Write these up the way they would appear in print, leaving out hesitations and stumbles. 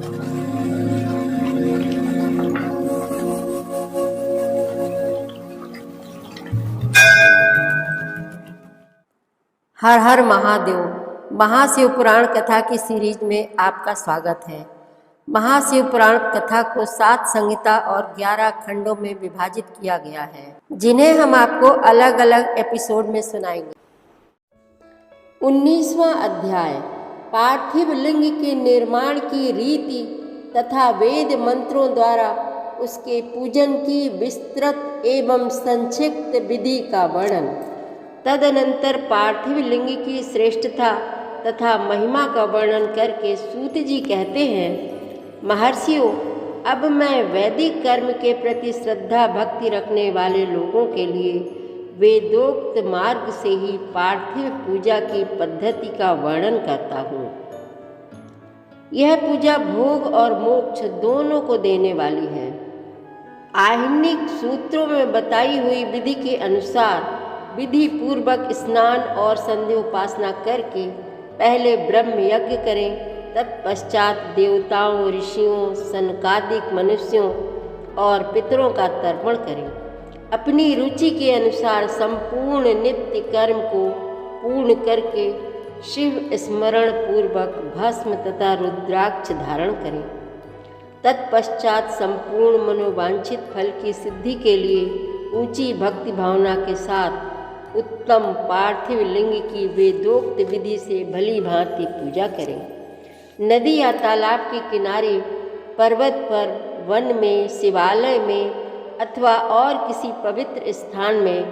हर हर महादेव। महाशिव पुराण कथा की सीरीज में आपका स्वागत है। महाशिव पुराण कथा को 7 संहिता और 11 खंडों में विभाजित किया गया है, जिन्हें हम आपको अलग अलग एपिसोड में सुनाएंगे। 19वां अध्याय पार्थिव लिंग के निर्माण की रीति तथा वेद मंत्रों द्वारा उसके पूजन की विस्तृत एवं संक्षिप्त विधि का वर्णन। तदनंतर पार्थिव लिंग की श्रेष्ठता तथा महिमा का वर्णन करके सूत जी कहते हैं, महर्षियों, अब मैं वैदिक कर्म के प्रति श्रद्धा भक्ति रखने वाले लोगों के लिए वेदोक्त मार्ग से ही पार्थिव पूजा की पद्धति का वर्णन करता हूँ। यह पूजा भोग और मोक्ष दोनों को देने वाली है। आह्निक सूत्रों में बताई हुई विधि के अनुसार विधि पूर्वक स्नान और संध्योपासना करके पहले ब्रह्म यज्ञ करें, तत्पश्चात देवताओं, ऋषियों, सनकादिक मनुष्यों और पितरों का तर्पण करें। अपनी रुचि के अनुसार संपूर्ण नित्य कर्म को पूर्ण करके शिव स्मरण पूर्वक भस्म तथा रुद्राक्ष धारण करें। तत्पश्चात संपूर्ण मनोवांछित फल की सिद्धि के लिए ऊंची भक्ति भावना के साथ उत्तम पार्थिव लिंग की वेदोक्त विधि से भली भांति पूजा करें। नदी या तालाब के किनारे, पर्वत पर, वन में, शिवालय में अथवा और किसी पवित्र स्थान में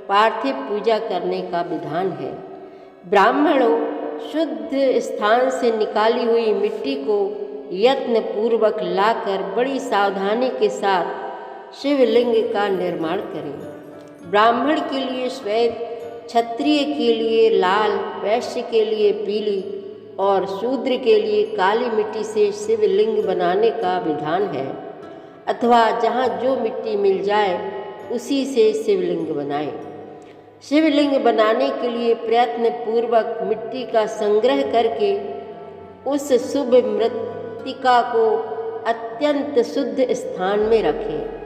पार्थिव पूजा करने का विधान है। ब्राह्मणों शुद्ध स्थान से निकाली हुई मिट्टी को यत्न पूर्वक लाकर बड़ी सावधानी के साथ शिवलिंग का निर्माण करें। ब्राह्मण के लिए श्वेत, क्षत्रिय के लिए लाल, वैश्य के लिए पीली और शूद्र के लिए काली मिट्टी से शिवलिंग बनाने का विधान है, अथवा जहाँ जो मिट्टी मिल जाए उसी से शिवलिंग बनाएं। शिवलिंग बनाने के लिए प्रयत्न पूर्वक मिट्टी का संग्रह करके उस शुभ मृत्तिका को अत्यंत शुद्ध स्थान में रखें।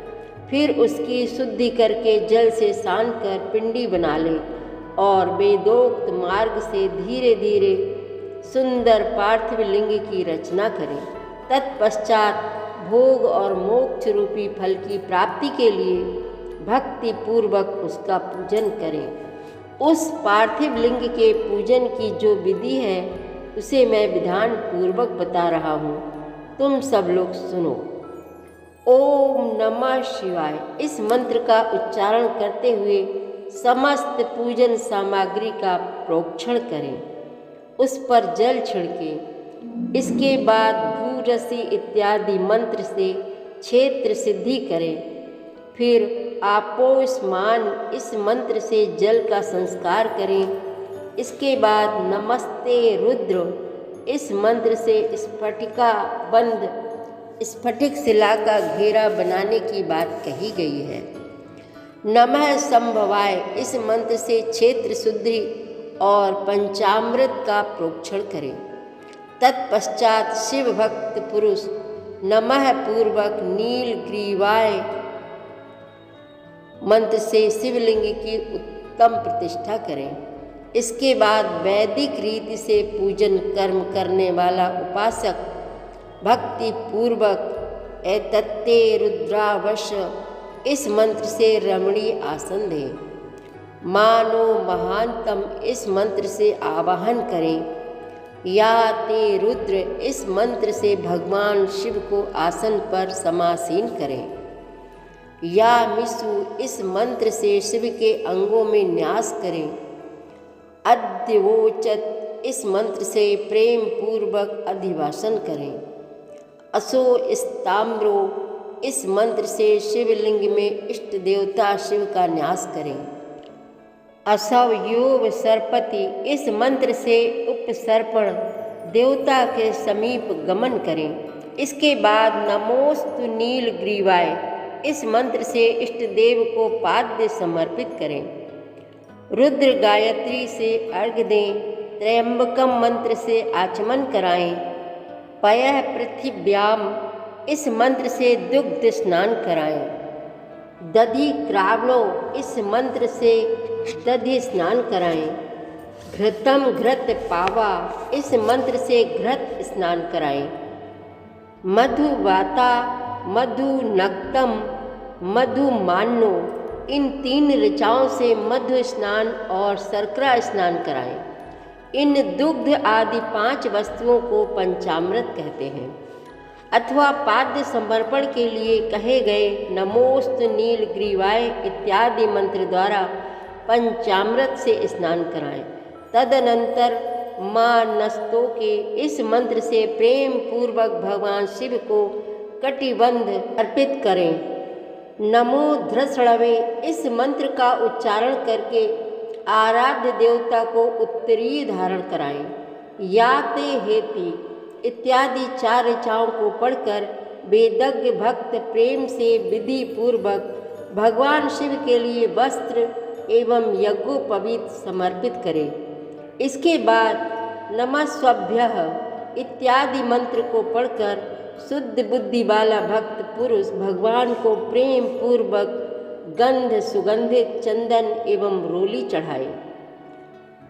फिर उसकी शुद्धि करके जल से सान कर पिंडी बना लें और वेदोक्त मार्ग से धीरे धीरे सुंदर पार्थिव लिंग की रचना करें। तत्पश्चात भोग और मोक्ष रूपी फल की प्राप्ति के लिए भक्ति पूर्वक उसका पूजन करें। उस पार्थिव लिंग के पूजन की जो विधि है उसे मैं विधान पूर्वक बता रहा हूँ, तुम सब लोग सुनो। ओम नमः शिवाय इस मंत्र का उच्चारण करते हुए समस्त पूजन सामग्री का प्रोक्षण करें, उस पर जल छिड़कें। इसके बाद भूरसी इत्यादि मंत्र से क्षेत्र सिद्धि करें। फिर आपोस्मान इस मंत्र से जल का संस्कार करें। इसके बाद नमस्ते रुद्र इस मंत्र से स्फटिका बंद स्फटिक शिला का घेरा बनाने की बात कही गई है। नमः संभवाय इस मंत्र से क्षेत्र शुद्धि और पंचामृत का प्रोक्षण करें। तत्पश्चात शिव भक्त पुरुष नमः पूर्वक नीलग्रीवाय मंत्र से शिवलिंग की उत्तम प्रतिष्ठा करें। इसके बाद वैदिक रीति से पूजन कर्म करने वाला उपासक भक्ति पूर्वक एतत्ते रुद्रावश इस मंत्र से रमणीय आसन दें। मानो महानतम इस मंत्र से आवाहन करें। या ते रुद्र इस मंत्र से भगवान शिव को आसन पर समासीन करें। या मिसु इस मंत्र से शिव के अंगों में न्यास करें। अद्यवोचत इस मंत्र से प्रेम पूर्वक अधिवासन करें। असो स्तम्रो इस मंत्र से शिवलिंग में इष्ट देवता शिव का न्यास करें। असव योग सरपति इस मंत्र से उपसर्पण देवता के समीप गमन करें। इसके बाद नमोस्तु नीलग्रीवाय इस मंत्र से इष्ट देव को पाद्य समर्पित करें। रुद्र गायत्री से अर्घ्य दें। त्रयंबकम मंत्र से आचमन कराएं। पयः पृथिव्याम इस मंत्र से दुग्ध स्नान कराएं। दधि क्रावलो इस मंत्र से दधि स्नान कराएं। घृतम घृत पावा इस मंत्र से घृत स्नान कराएं। मधुवाता मधु नक्तम मधु मान्नो इन 3 ऋचाओं से मधु स्नान और शर्करा स्नान कराएं। इन दुग्ध आदि 5 वस्तुओं को पंचामृत कहते हैं अथवा पाद्य समर्पण के लिए कहे गए नमोस्तु नीलग्रीवाय इत्यादि मंत्र द्वारा पंचामृत से स्नान कराएं। तदनंतर माँ नस्तों के इस मंत्र से प्रेम पूर्वक भगवान शिव को कटिबंध अर्पित करें। नमो धृषणवे इस मंत्र का उच्चारण करके आराध्य देवता को उत्तरीय धारण कराएं। या ते हेति इत्यादि 4 ऋचाओं को पढ़कर वेदज्ञ भक्त प्रेम से विधि पूर्वक भगवान शिव के लिए वस्त्र एवं यज्ञोपवीत समर्पित करें। इसके बाद नमः स्वभ्यः इत्यादि मंत्र को पढ़कर शुद्ध बुद्धि वाला भक्त पुरुष भगवान को प्रेम पूर्वक गंध सुगंधित चंदन एवं रोली चढ़ाए।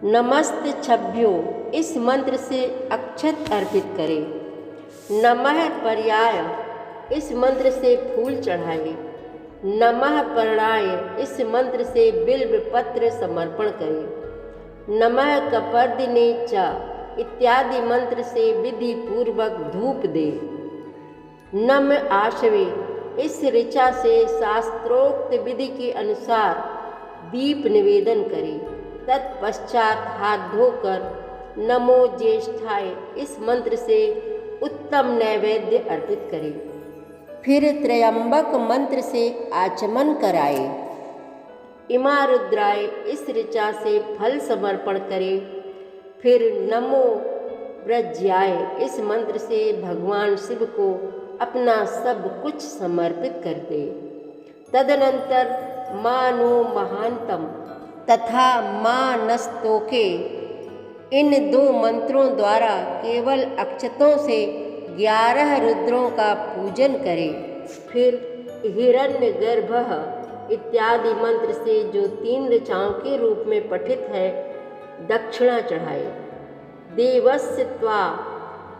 नमस्ते छभ्यो इस मंत्र से अक्षत अर्पित करें। नमः पर्याय इस मंत्र से फूल चढ़ाए। नमः पर्णाय इस मंत्र से बिल्व पत्र समर्पण करें। नमः कपर्दिने च इत्यादि मंत्र से विधि पूर्वक धूप दे। नम आशवे इस ऋचा से शास्त्रोक्त विधि के अनुसार दीप निवेदन करें। तत्पश्चात हाथ धोकर नमो ज्येष्ठाय इस मंत्र से उत्तम नैवेद्य अर्पित करें। फिर त्रयंबक मंत्र से आचमन कराए। इमा रुद्राय इस ऋचा से फल समर्पण करें। फिर नमो व्रज्याय इस मंत्र से भगवान शिव को अपना सब कुछ समर्पित कर दे। तदनंतर मानो महानतम तथा मानस्तोके इन 2 मंत्रों द्वारा केवल अक्षतों से 11 रुद्रों का पूजन करें। फिर हिरण्यगर्भः इत्यादि मंत्र से जो 3 ऋचाओं के रूप में पठित है दक्षिणा चढ़ाए। देवस्य त्वा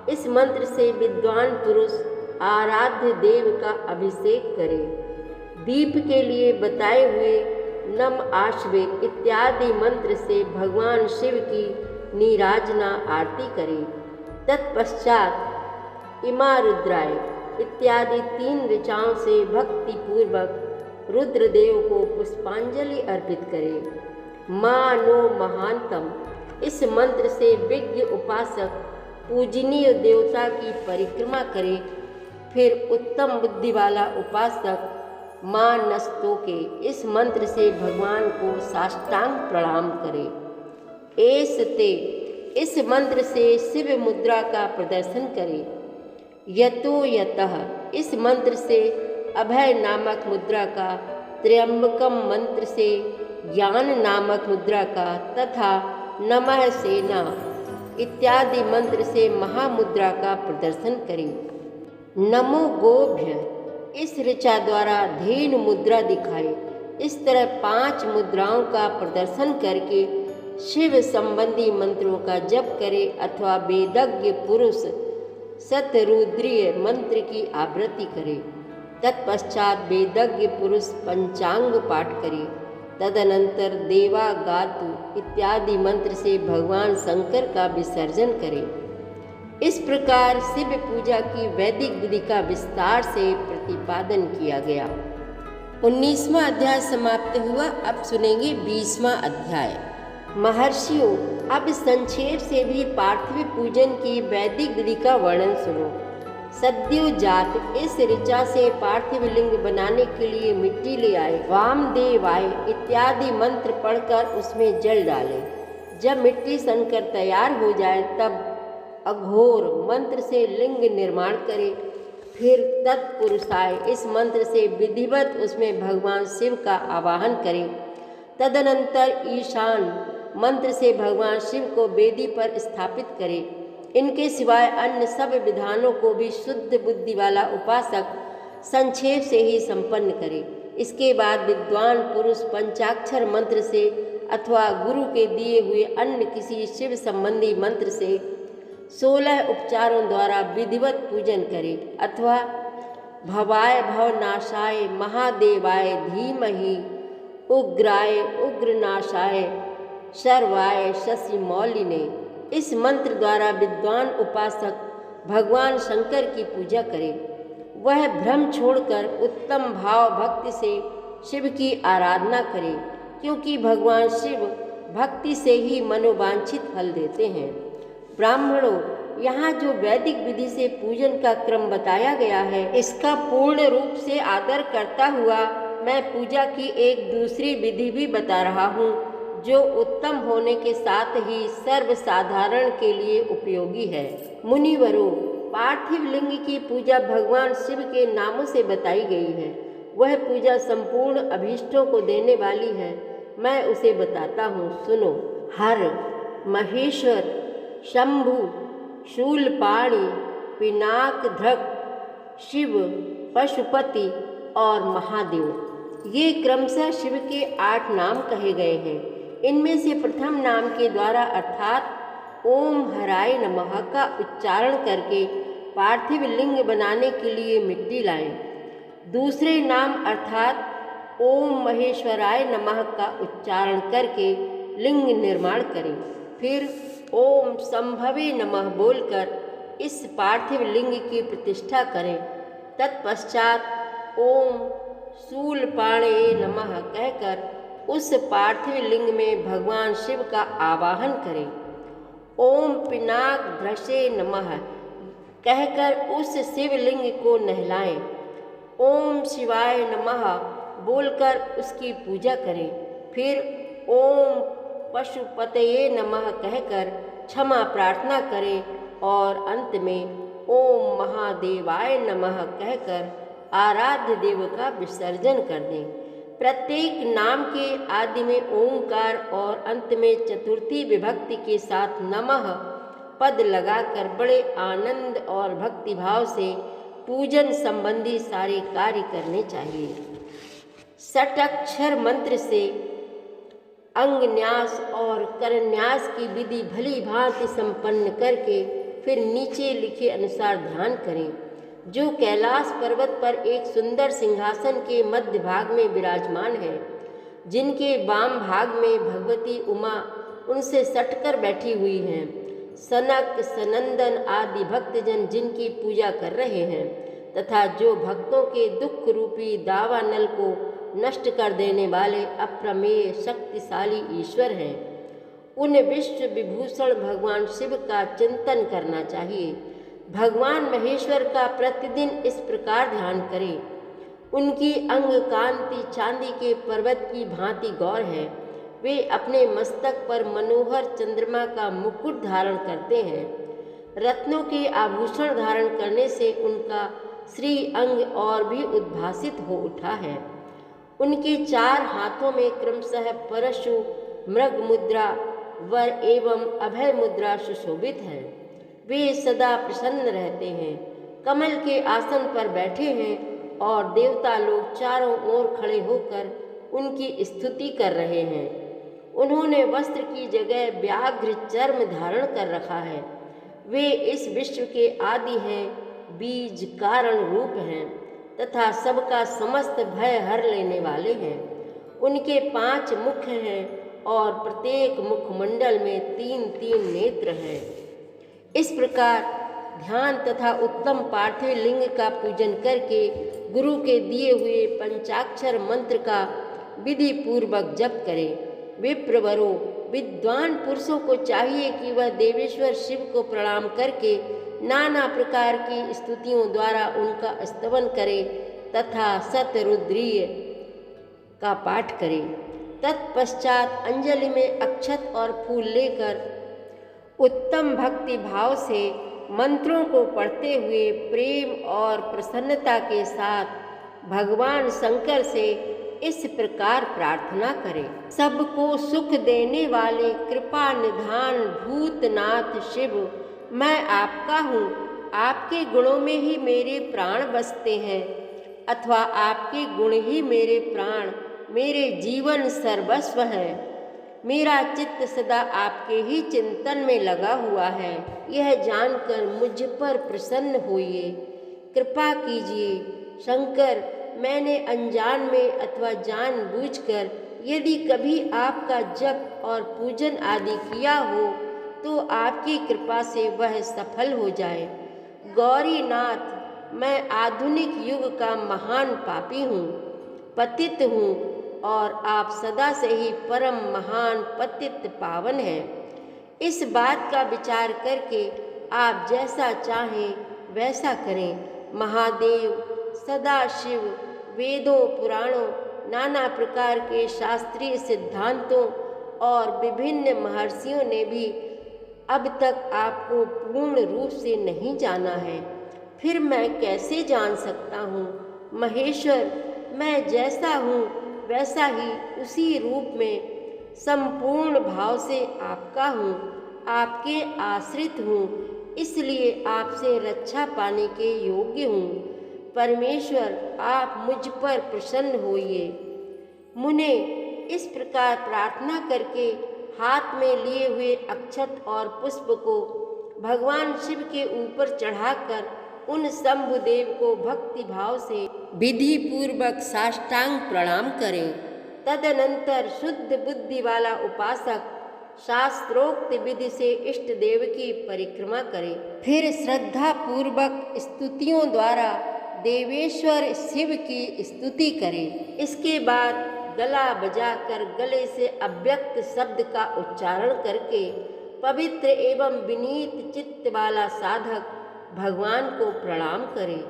इस मंत्र से विद्वान पुरुष आराध्य देव का अभिषेक करे। दीप के लिए बताए हुए नम आश्वे इत्यादि मंत्र से भगवान शिव की नीराजना आरती करे। तत्पश्चात इमा रुद्राय इत्यादि 3 ऋचाओं से भक्ति पूर्वक रुद्रदेव को पुष्पांजलि अर्पित करे। मानो महानतम इस मंत्र से विज्ञ उपासक पूजनीय देवता की परिक्रमा करे। फिर उत्तम बुद्धि वाला उपासक माँ नस्तोके इस मंत्र से भगवान को साष्टांग प्रणाम करे। एसते इस मंत्र से शिव मुद्रा का प्रदर्शन करे। यतो यतः इस मंत्र से अभय नामक मुद्रा का, त्र्यंबकम मंत्र से ज्ञान नामक मुद्रा का तथा नमः सेना इत्यादि मंत्र से महामुद्रा का प्रदर्शन करें। नमो गोभ्य इस ऋचा द्वारा धेनु मुद्रा दिखाए। इस तरह 5 मुद्राओं का प्रदर्शन करके शिव संबंधी मंत्रों का जप करे अथवा वेदज्ञ पुरुष शतरुद्रीय मंत्र की आवृत्ति करे। तत्पश्चात वेदज्ञ पुरुष पंचांग पाठ करे। तदनंतर देवा गातु इत्यादि मंत्र से भगवान शंकर का विसर्जन करें। इस प्रकार शिव पूजा की वैदिक विधि का विस्तार से प्रतिपादन किया गया। 19वां अध्याय समाप्त हुआ। अब सुनेंगे 20वां अध्याय। महर्षियों, अब संक्षेप से भी पार्थिव पूजन की वैदिक विधि का वर्णन सुनो। सद्योजात इस ऋचा से पार्थिव लिंग बनाने के लिए मिट्टी ले आए। वामदेवाय इत्यादि मंत्र पढ़कर उसमें जल डालें। जब मिट्टी सनकर तैयार हो जाए तब अघोर मंत्र से लिंग निर्माण करें। फिर तत्पुरुषाय इस मंत्र से विधिवत उसमें भगवान शिव का आवाहन करें। तदनंतर ईशान मंत्र से भगवान शिव को वेदी पर स्थापित करें। इनके सिवाय अन्य सब विधानों को भी शुद्ध बुद्धि वाला उपासक संक्षेप से ही संपन्न करे। इसके बाद विद्वान पुरुष पंचाक्षर मंत्र से अथवा गुरु के दिए हुए अन्य किसी शिव संबंधी मंत्र से 16 उपचारों द्वारा विधिवत पूजन करे अथवा भवाय भवनाशाय महादेवाय धीमहि उग्राय उग्रनाशाय शर्वाय शशि मौलिने इस मंत्र द्वारा विद्वान उपासक भगवान शंकर की पूजा करे। वह भ्रम छोड़कर उत्तम भाव भक्ति से शिव की आराधना करे, क्योंकि भगवान शिव भक्ति से ही मनोवांछित फल देते हैं। ब्राह्मणों, यहाँ जो वैदिक विधि से पूजन का क्रम बताया गया है, इसका पूर्ण रूप से आदर करता हुआ मैं पूजा की एक दूसरी विधि भी बता रहा हूँ, जो उत्तम होने के साथ ही सर्वसाधारण के लिए उपयोगी है। मुनिवरों, पार्थिव लिंग की पूजा भगवान शिव के नामों से बताई गई है। वह पूजा संपूर्ण अभीष्टों को देने वाली है। मैं उसे बताता हूँ, सुनो। हर, महेश्वर, शंभु, शूलपाणि, पिनाकधृक, शिव, पशुपति और महादेव, ये क्रमशः शिव के 8 नाम कहे गए हैं। इनमें से प्रथम नाम के द्वारा अर्थात ओम हराय नमः का उच्चारण करके पार्थिव लिंग बनाने के लिए मिट्टी लाएं। दूसरे नाम अर्थात ओम महेश्वराय नमः का उच्चारण करके लिंग निर्माण करें। फिर ओम संभवे नमः बोलकर इस पार्थिव लिंग की प्रतिष्ठा करें। तत्पश्चात ओम शूलपाणये नमः कहकर उस पार्थिव लिंग में भगवान शिव का आवाहन करें। ओम पिनाकधृषे नमः कहकर उस शिवलिंग को नहलाएं। ओम शिवाय नमः बोलकर उसकी पूजा करें। फिर ओम पशुपतये नमः कहकर क्षमा प्रार्थना करें और अंत में ओम महादेवाय नमः कहकर आराध्य देव का विसर्जन कर दें। प्रत्येक नाम के आदि में ओंकार और अंत में चतुर्थी विभक्ति के साथ नमः पद लगाकर बड़े आनंद और भक्तिभाव से पूजन संबंधी सारे कार्य करने चाहिए। षटअक्षर मंत्र से अंगन्यास और करन्यास की विधि भली भांति संपन्न करके फिर नीचे लिखे अनुसार ध्यान करें। जो कैलाश पर्वत पर एक सुंदर सिंहासन के मध्य भाग में विराजमान है, जिनके वाम भाग में भगवती उमा उनसे सटकर बैठी हुई हैं, सनक सनंदन आदि भक्तजन जिनकी पूजा कर रहे हैं, तथा जो भक्तों के दुख रूपी दावानल को नष्ट कर देने वाले अप्रमेय शक्तिशाली ईश्वर हैं, उन विश्व विभूषण भगवान शिव का चिंतन करना चाहिए। भगवान महेश्वर का प्रतिदिन इस प्रकार ध्यान करें। उनकी अंग कांति चांदी के पर्वत की भांति गौर है। वे अपने मस्तक पर मनोहर चंद्रमा का मुकुट धारण करते हैं। रत्नों के आभूषण धारण करने से उनका श्री अंग और भी उद्भासित हो उठा है। उनके 4 हाथों में क्रमशः परशु, मृग मुद्रा, वर एवं अभय मुद्रा सुशोभित है। वे सदा प्रसन्न रहते हैं, कमल के आसन पर बैठे हैं और देवता लोग चारों ओर खड़े होकर उनकी स्तुति कर रहे हैं। उन्होंने वस्त्र की जगह व्याघ्र चर्म धारण कर रखा है। वे इस विश्व के आदि हैं, बीज कारण रूप हैं तथा सबका समस्त भय हर लेने वाले हैं। उनके 5 मुख हैं और प्रत्येक मुखमंडल में 3-3 नेत्र हैं। इस प्रकार ध्यान तथा उत्तम पार्थिव लिंग का पूजन करके गुरु के दिए हुए पंचाक्षर मंत्र का विधि पूर्वक जप करें। विप्रवरों, विद्वान पुरुषों को चाहिए कि वह देवेश्वर शिव को प्रणाम करके नाना प्रकार की स्तुतियों द्वारा उनका स्तवन करे तथा शतरुद्रीय का पाठ करे। तत्पश्चात अंजलि में अक्षत और फूल लेकर उत्तम भक्ति भाव से मंत्रों को पढ़ते हुए प्रेम और प्रसन्नता के साथ भगवान शंकर से इस प्रकार प्रार्थना करें। सबको सुख देने वाले कृपा निधान भूतनाथ शिव, मैं आपका हूँ, आपके गुणों में ही मेरे प्राण बसते हैं, अथवा आपके गुण ही मेरे प्राण, मेरे जीवन सर्वस्व है। मेरा चित्त सदा आपके ही चिंतन में लगा हुआ है। यह जानकर मुझ पर प्रसन्न होइए, कृपा कीजिए। शंकर, मैंने अनजान में अथवा जानबूझकर यदि कभी आपका जप और पूजन आदि किया हो तो आपकी कृपा से वह सफल हो जाए। गौरीनाथ, मैं आधुनिक युग का महान पापी हूँ, पतित हूँ, और आप सदा से ही परम महान पतित पावन हैं। इस बात का विचार करके आप जैसा चाहें वैसा करें। महादेव, सदाशिव, वेदों, पुराणों, नाना प्रकार के शास्त्रीय सिद्धांतों और विभिन्न महर्षियों ने भी अब तक आपको पूर्ण रूप से नहीं जाना है, फिर मैं कैसे जान सकता हूँ? महेश्वर, मैं जैसा हूँ वैसा ही उसी रूप में संपूर्ण भाव से आपका हूँ, आपके आश्रित हूँ, इसलिए आपसे रक्षा पाने के योग्य हूँ। परमेश्वर, आप मुझ पर प्रसन्न होइए। मुने इस प्रकार प्रार्थना करके हाथ में लिए हुए अक्षत और पुष्प को भगवान शिव के ऊपर चढ़ाकर उन शंभुदेव को भक्ति भाव से विधि पूर्वक साष्टांग प्रणाम करें। तदनंतर शुद्ध बुद्धि वाला उपासक शास्त्रोक्त विधि से इष्ट देव की परिक्रमा करे। फिर श्रद्धा पूर्वक स्तुतियों द्वारा देवेश्वर शिव की स्तुति करे। इसके बाद गला बजाकर गले से अव्यक्त शब्द का उच्चारण करके पवित्र एवं विनीत चित्त वाला साधक भगवान को प्रणाम करे।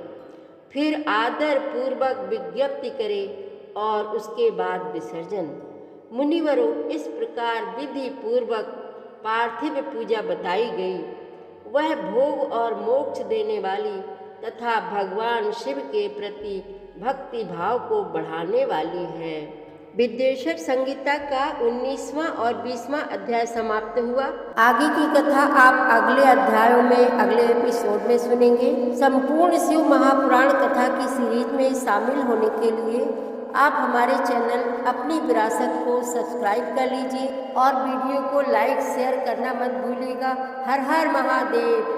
फिर आदर पूर्वक विज्ञप्ति करे और उसके बाद विसर्जन। मुनिवरों, इस प्रकार विधि पूर्वक पार्थिव पूजा बताई गई। वह भोग और मोक्ष देने वाली तथा भगवान शिव के प्रति भक्ति भाव को बढ़ाने वाली है। विद्येश्वर संहिता का 19वां और 20वां अध्याय समाप्त हुआ। आगे की कथा आप अगले अध्यायों में अगले एपिसोड में सुनेंगे। संपूर्ण शिव महापुराण कथा की सीरीज में शामिल होने के लिए आप हमारे चैनल अपनी विरासत को सब्सक्राइब कर लीजिए और वीडियो को लाइक शेयर करना मत भूलिएगा। हर हर महादेव।